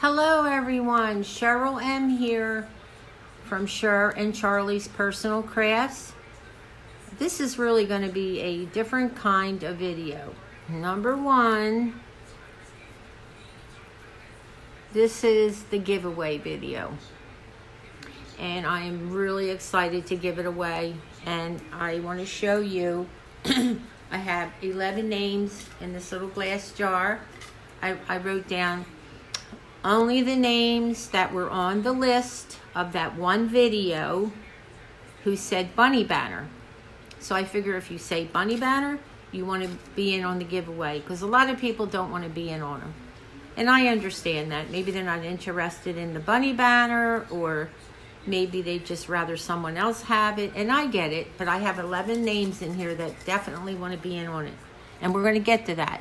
Hello everyone, Cheryl M here from CHER&CHARLIES Personal Crafts. This is really going to be a different kind of video. Number one, this is the giveaway video. And I am really excited to give it away. And I want to show you, I have 11 names in this little glass jar. I wrote down only the names that were on the list of that one video who said bunny banner. So I figure if you say bunny banner, you want to be in on the giveaway, because a lot of people don't want to be in on them. And I understand that. Maybe they're not interested in the bunny banner, or maybe they just rather someone else have it. And I get it, but I have 11 names in here that definitely want to be in on it. And we're going to get to that.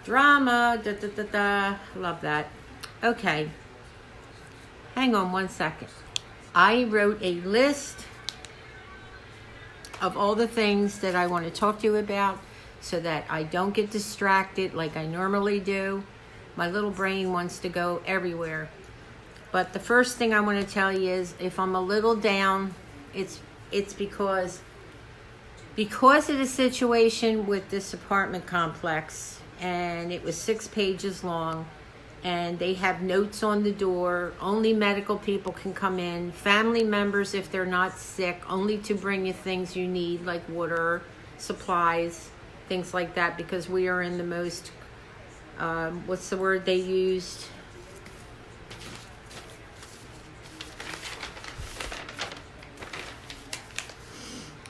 Drama, da da da da, love that. Okay, hang on one second. I wrote a list of all the things that I want to talk to you about so that I don't get distracted like I normally do. My little brain wants to go everywhere. But the first thing I want to tell you is, if I'm a little down, it's because of the situation with this apartment complex, and it was 6 pages long. And they have notes on the door. Only medical people can come in. Family members, if they're not sick, only to bring you things you need, like water, supplies, things like that, because we are in the most, what's the word they used?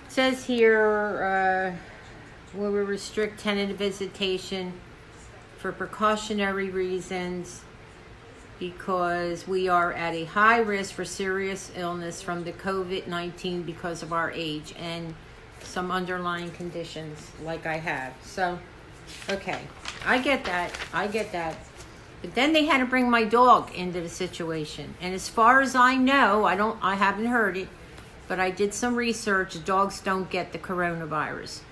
It says here, where we restrict tenant visitation for precautionary reasons, because we are at a high risk for serious illness from the COVID-19 because of our age and some underlying conditions like I have. So, okay, I get that. But then they had to bring my dog into the situation. And as far as I know, I haven't heard it, but I did some research. Dogs don't get the coronavirus.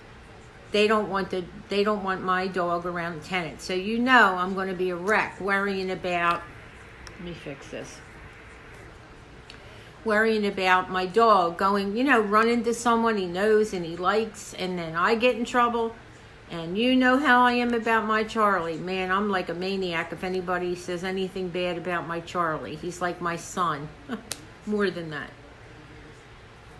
They don't want my dog around the tenant. So you know I'm going to be a wreck worrying about, let me fix this. Worrying about my dog going, run into someone he knows and he likes, and then I get in trouble. And you know how I am about my Charlie. Man, I'm like a maniac if anybody says anything bad about my Charlie. He's like my son. More than that.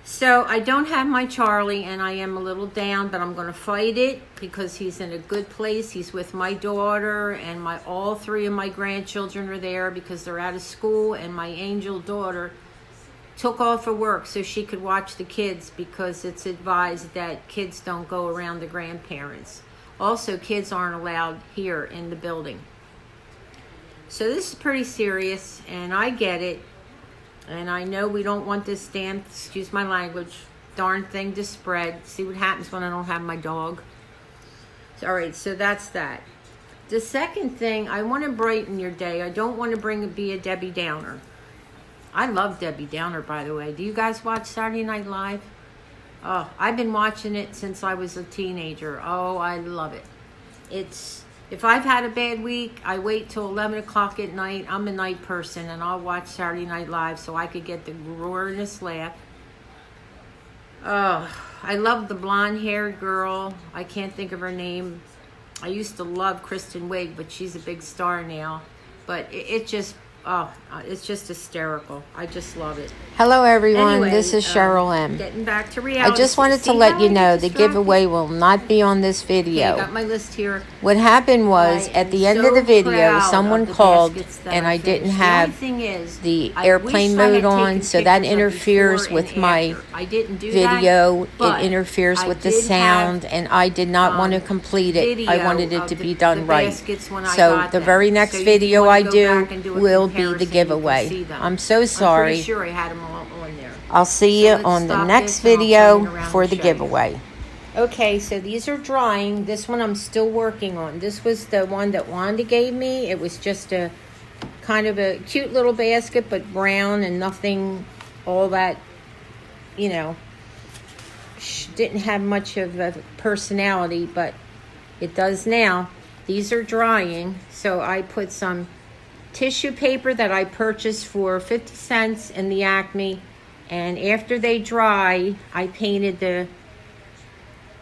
So I don't have my Charlie, and I am a little down, but I'm going to fight it because he's in a good place. He's with my daughter, and all 3 of my grandchildren are there because they're out of school, and my angel daughter took off of work so she could watch the kids, because it's advised that kids don't go around the grandparents. Also, kids aren't allowed here in the building. So this is pretty serious, and I get it. And I know we don't want this damn, excuse my language, darn thing to spread. See what happens when I don't have my dog. All right, so that's that. The second thing, I want to brighten your day. I don't want to be a Debbie Downer. I love Debbie Downer, by the way. Do you guys watch Saturday Night Live? Oh, I've been watching it since I was a teenager. Oh, I love it. If I've had a bad week, I wait till 11 o'clock at night. I'm a night person, and I'll watch Saturday Night Live so I could get the roaringest laugh. Oh, I love the blonde-haired girl. I can't think of her name. I used to love Kristen Wiig, but she's a big star now. But it's just hysterical. I just love it. Hello everyone, Anyway, this is Cheryl M. Getting back to reality. I just wanted to let you know the giveaway will not be on this video. Okay, I got my list here. What happened was, at the end of the video, someone called and I didn't have the airplane mode on, so that interferes with my video. It interferes with the sound, and I did not want to complete it. I wanted it to be done right. So the very next video I do will be the giveaway. I'm so sorry. Sure I had them all on there. I'll see you on the next video for the giveaway. Okay, so these are drying. This one I'm still working on. This was the one that Wanda gave me. It was just a kind of a cute little basket, but brown and nothing all that, didn't have much of a personality, but it does now. These are drying, so I put some tissue paper that I purchased for 50 cents in the Acme. And after they dry,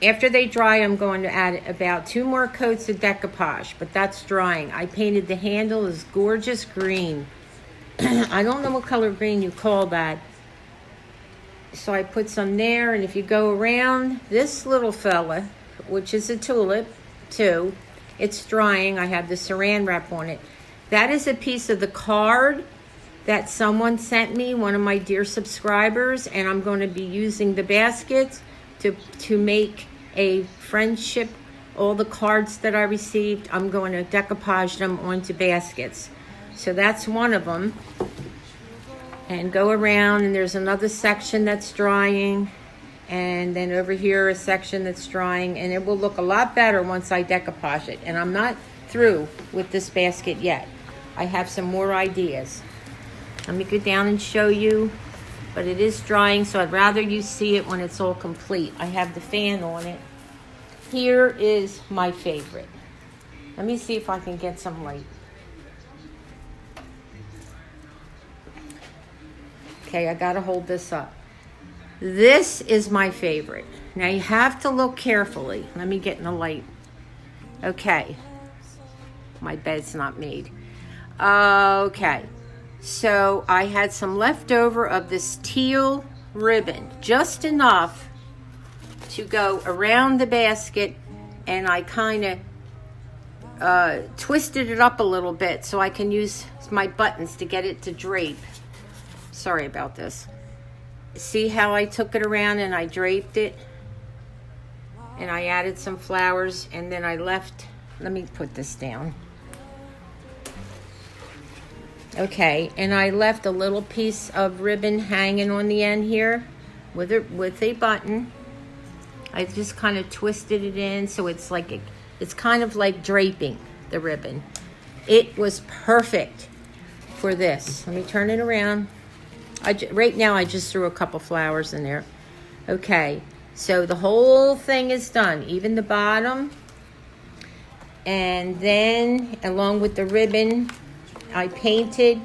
after they dry, I'm going to add about 2 more coats of decoupage, but that's drying. I painted the handle this gorgeous green. I don't know what color green you call that. So I put some there, and if you go around this little fella, which is a tulip too, it's drying. I have the saran wrap on it. That is a piece of the card that someone sent me, one of my dear subscribers, and I'm going to be using the baskets to make a friendship. All the cards that I received, I'm going to decoupage them onto baskets. So that's one of them. And go around, and there's another section that's drying, and then over here a section that's drying, and it will look a lot better once I decoupage it. And I'm not through with this basket yet. I have some more ideas. Let me go down and show you, but it is drying, so I'd rather you see it when it's all complete. I have the fan on it. Here is my favorite. Let me see if I can get some light. Okay, I gotta hold this up. This is my favorite. Now you have to look carefully. Let me get in the light. Okay. My bed's not made. Okay. So I had some leftover of this teal ribbon, just enough to go around the basket, and I kind of twisted it up a little bit so I can use my buttons to get it to drape. Sorry about this. See how I took it around and I draped it, and I added some flowers, and then I left, let me put this down. Okay, and I left a little piece of ribbon hanging on the end here with a button. I just kind of twisted it in so it's like it's kind of like draping the ribbon. It was perfect for this. Let me turn it around. Right now I just threw a couple flowers in there. Okay, so the whole thing is done, even the bottom. And then along with the ribbon, I painted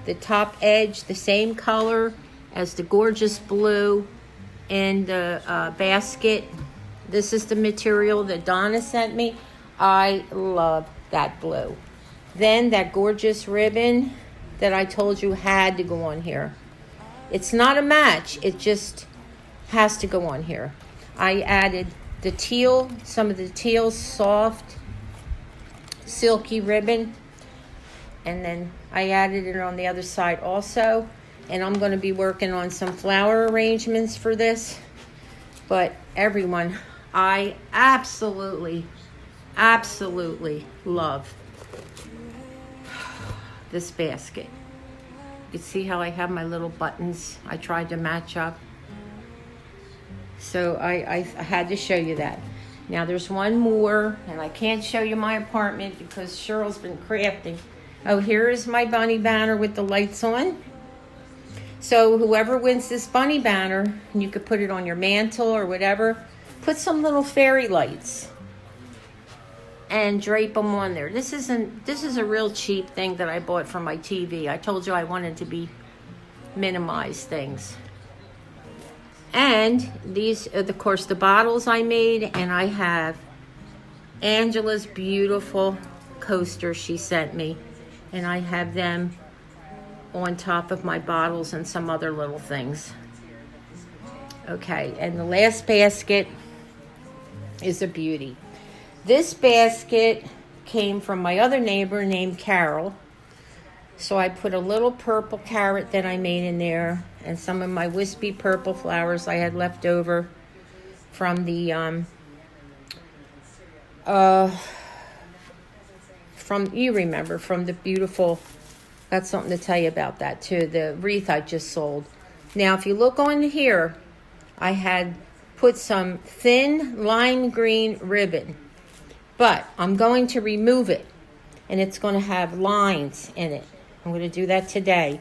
the top edge the same color as the gorgeous blue in the basket. This is the material that Donna sent me. I love that blue. Then that gorgeous ribbon that I told you had to go on here. It's not a match, it just has to go on here. I added the teal, some of the teal soft silky ribbon, and then I added it on the other side also. And I'm going to be working on some flower arrangements for this. But everyone, I absolutely love this basket. You can see how I have my little buttons. I tried to match up. So I had to show you that. Now there's one more, and I can't show you my apartment because Cheryl's been crafting. Oh, here is my bunny banner with the lights on. So whoever wins this bunny banner, you could put it on your mantle or whatever, put some little fairy lights and drape them on there. This is a real cheap thing that I bought for my TV. I told you I wanted to be minimize things. And these are, of course, the bottles I made, and I have Angela's beautiful coaster she sent me. And I have them on top of my bottles and some other little things. Okay, and the last basket is a beauty. This basket came from my other neighbor named Carol. So I put a little purple carrot that I made in there, and some of my wispy purple flowers I had left over from the from the beautiful, got something to tell you about that too, the wreath I just sold. Now if you look on here, I had put some thin lime green ribbon, but I'm going to remove it, and it's going to have lines in it. I'm going to do that today.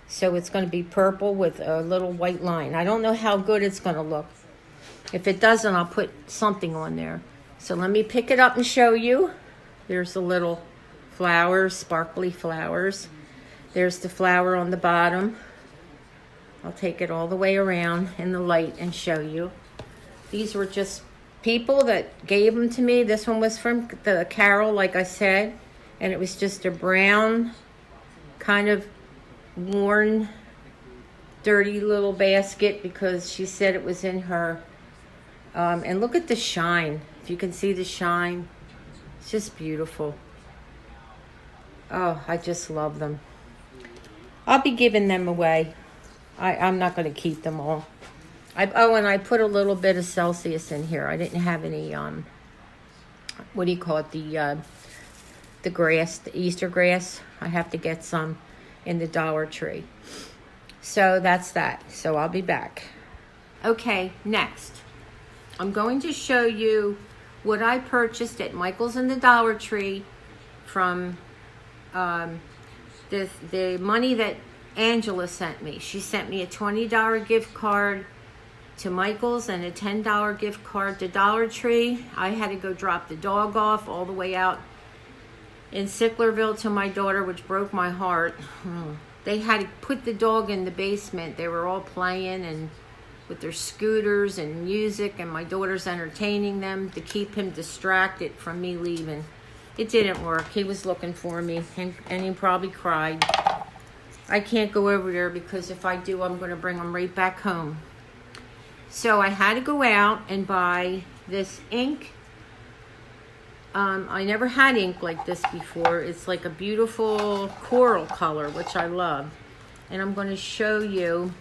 So it's going to be purple with a little white line. I don't know how good it's going to look. If it doesn't, I'll put something on there. So let me pick it up and show you. There's a little flowers, sparkly flowers. There's the flower on the bottom. I'll take it all the way around in the light and show you. These were just people that gave them to me. This one was from the Carol, like I said, and it was just a brown, kind of worn, dirty little basket because she said it was in her. And look at the shine. If you can see the shine, it's just beautiful. Oh, I just love them. I'll be giving them away. I'm not going to keep them all. And I put a little bit of Celsius in here. I didn't have any, what do you call it? The grass, the Easter grass. I have to get some in the Dollar Tree. So that's that. So I'll be back. Okay, next. I'm going to show you what I purchased at Michael's and the Dollar Tree from the money that Angela sent me. She sent me a $20 gift card to Michael's and a $10 gift card to Dollar Tree. I had to go drop the dog off all the way out in Sicklerville to my daughter, which broke my heart. They had to put the dog in the basement. They were all playing and with their scooters and music, and my daughter's entertaining them to keep him distracted from me leaving. It didn't work. He was looking for me, and he probably cried. I can't go over there because if I do, I'm going to bring him right back home. So I had to go out and buy this ink. I never had ink like this before. It's like a beautiful coral color, which I love. And I'm going to show you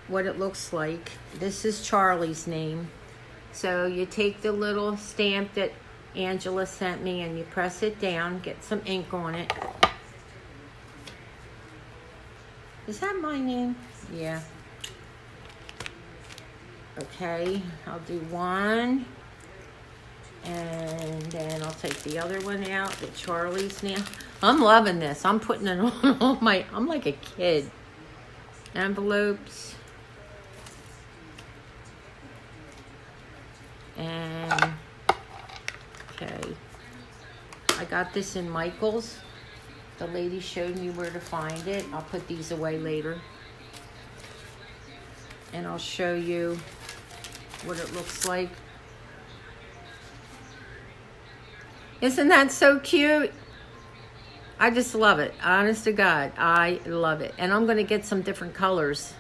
what it looks like. This is Charlie's name. So you take the little stamp that Angela sent me and you press it down, get some ink on it. Is that my name? Yeah. Okay, I'll do one. And then I'll take the other one out, the Charlie's name. I'm loving this. I'm putting it on all my, I'm like a kid. Envelopes. And, okay. I got this in Michael's. The lady showed me where to find it. I'll put these away later. And I'll show you what it looks like. Isn't that so cute? I just love it. Honest to God, I love it. And I'm going to get some different colors.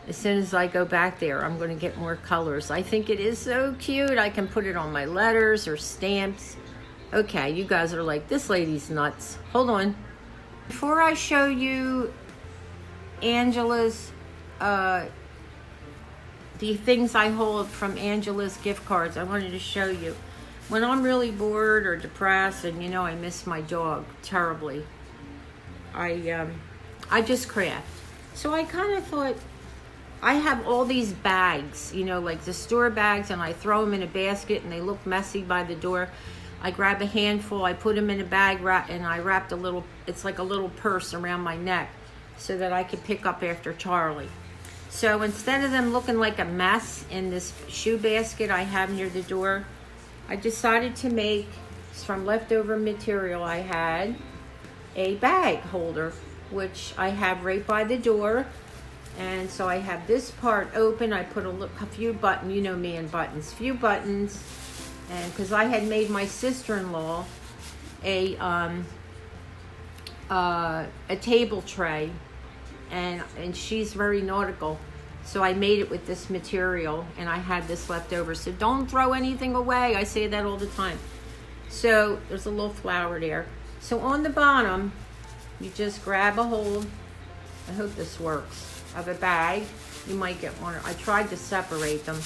As soon as I go back there, I'm going to get more colors. I think it is so cute. I can put it on my letters or stamps. Okay, you guys are like, this lady's nuts. Hold on. Before I show you Angela's, the things I hold from Angela's gift cards, I wanted to show you. When I'm really bored or depressed and, you know, I miss my dog terribly, I just craft. So I kind of thought, I have all these bags, you know, like the store bags, and I throw them in a basket and they look messy by the door. I grab a handful, I put them in a bag, and I wrapped a little, it's like a little purse around my neck so that I could pick up after Charlie. So instead of them looking like a mess in this shoe basket I have near the door, I decided to make, from leftover material I had, a bag holder, which I have right by the door. And so I have this part open. I put a few buttons, you know me and buttons, few buttons. And because I had made my sister-in-law a table tray, and she's very nautical. So I made it with this material, and I had this left over. So don't throw anything away. I say that all the time. So there's a little flower there. So on the bottom, you just grab a hold. I hope this works. Of a bag. You might get one. I tried to separate them.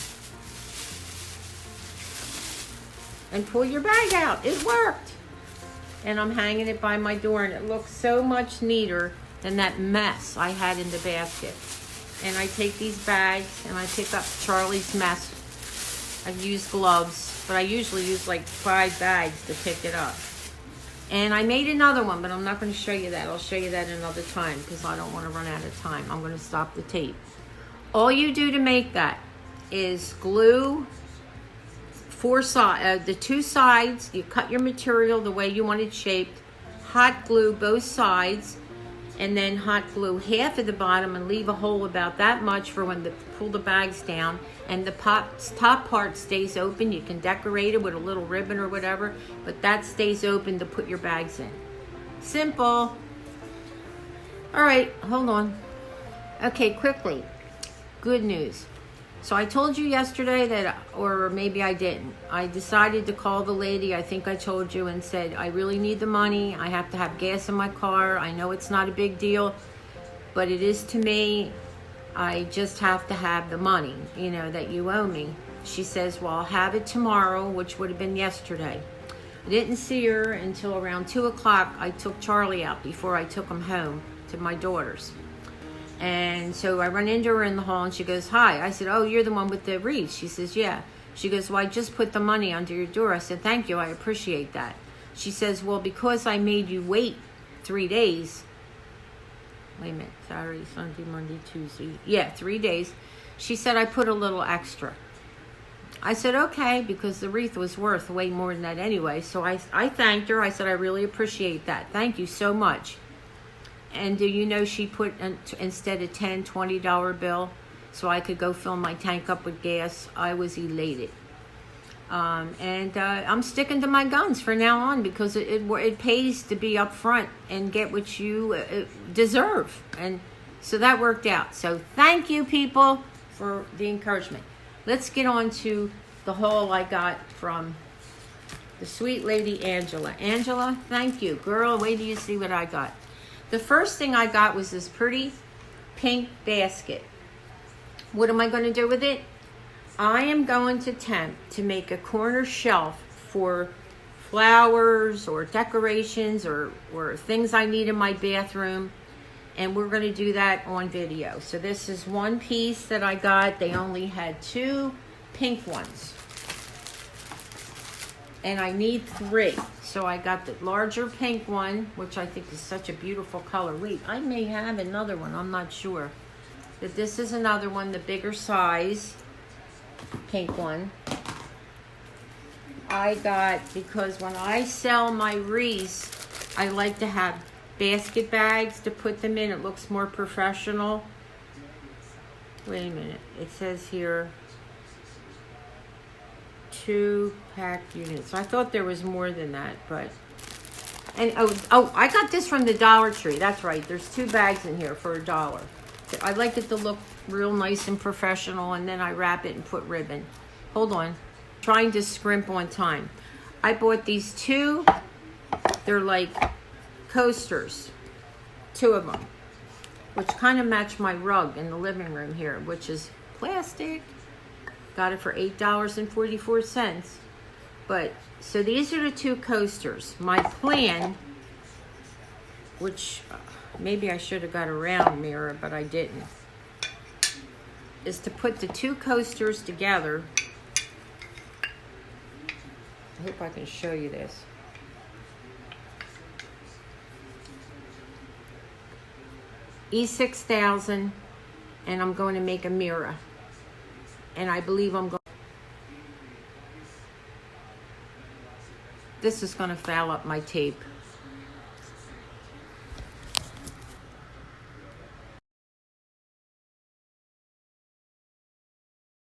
And pull your bag out. It worked. And I'm hanging it by my door, and it looks so much neater than that mess I had in the basket. And I take these bags and I pick up Charlie's mess. I've used gloves, but I usually use like 5 bags to pick it up. And I made another one, but I'm not going to show you that. I'll show you that another time because I don't want to run out of time. I'm going to stop the tape. All you do to make that is glue the two sides, you cut your material the way you want it shaped, hot glue both sides, and then hot glue half of the bottom and leave a hole about that much for when pull the bags down, and the top part stays open. You can decorate it with a little ribbon or whatever, but that stays open to put your bags in. Simple. All right, hold on. Okay, quickly. Good news. So I told you yesterday that, or maybe I didn't, I decided to call the lady, I think I told you, and said, I really need the money. I have to have gas in my car. I know it's not a big deal, but it is to me. I just have to have the money, you know, that you owe me. She says, well, I'll have it tomorrow, which would have been yesterday. I didn't see her until around 2 o'clock. I took Charlie out before I took him home to my daughter's. And so I run into her in the hall and she goes, hi. I said, oh, you're the one with the wreath. She says, yeah. She goes, well, I just put the money under your door. I said, thank you. I appreciate that. She says, well, because I made you wait 3 days. Wait a minute. Saturday, Sunday, Monday, Tuesday. Yeah, 3 days. She said, I put a little extra. I said, okay, because the wreath was worth way more than that anyway. So I thanked her. I said, I really appreciate that. Thank you so much. And do you know she put, instead of $10, $20 bill, so I could go fill my tank up with gas. I was elated. I'm sticking to my guns from now on, because it pays to be upfront and get what you deserve. And so that worked out. So thank you, people, for the encouragement. Let's get on to the haul I got from the sweet lady Angela. Angela, thank you. Girl, wait till you see what I got. The first thing I got was this pretty pink basket. What am I going to do with it? I am going to attempt to make a corner shelf for flowers or decorations or things I need in my bathroom. And we're going to do that on video. So this is one piece that I got. They only had 2 pink ones. And I need 3. So I got the larger pink one, which I think is such a beautiful color. Wait, I may have another one. I'm not sure. But this is another one, the bigger size pink one. I got, because when I sell my wreaths, I like to have basket bags to put them in. It looks more professional. Wait a minute. It says here 2 packed units. I thought there was more than that, but I got this from the Dollar Tree. That's right. There's 2 bags in here for $1. I like it to look real nice and professional, and then I wrap it and put ribbon. Hold on. Trying to scrimp on time. I bought these 2. They're like coasters. 2 of them, which kind of match my rug in the living room here, which is plastic. Got it for $8.44. But, so these are the 2 coasters. My plan, which maybe I should have got a round mirror, but I didn't, is to put the 2 coasters together. I hope I can show you this. E6000, and I'm going to make a mirror. And I believe I'm going. This is going to foul up my tape.